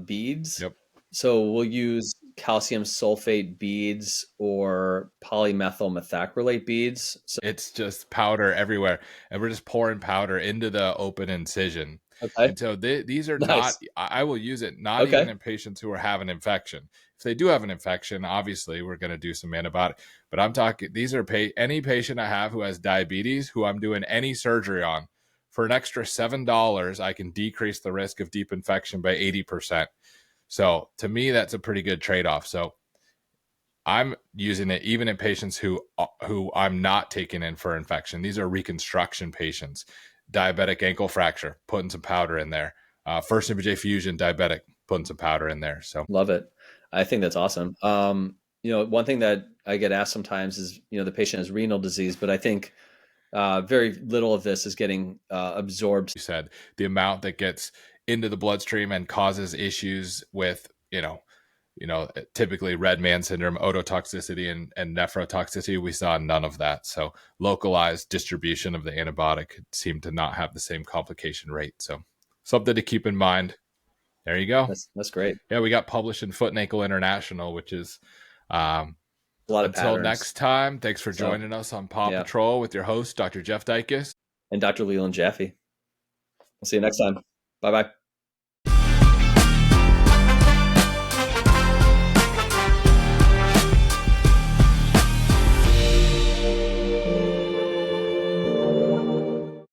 beads. Yep. So we'll use calcium sulfate beads or polymethyl methacrylate beads. So, It's just powder everywhere, and we're just pouring powder into the open incision. okay, And so these are nice. not, I will use it not even Okay, in patients who are having infection. If they do have an infection, obviously we're going to do some antibiotic, but I'm talking, these are any patient I have who has diabetes, who I'm doing any surgery on, for an extra $7, I can decrease the risk of deep infection by 80%. So to me, that's a pretty good trade-off. So I'm using it even in patients who I'm not taking in for infection. These are reconstruction patients, diabetic ankle fracture, putting some powder in there. First IMJ fusion, diabetic, putting some powder in there. So love it. I think that's awesome. One thing that I get asked sometimes is, the patient has renal disease, but I think very little of this is getting absorbed. you said the amount that gets into the bloodstream and causes issues with, typically red man syndrome, ototoxicity, and nephrotoxicity, we saw none of that. So localized distribution of the antibiotic seemed to not have the same complication rate. So something to keep in mind. There you go. That's great. Yeah, we got published in Foot and Ankle International, which is A lot of until patterns. next time. Thanks for joining us on Paw Patrol with your host, Dr. Jeff Dikis and Dr. Leland Jaffe. We'll see you next time. Bye-bye.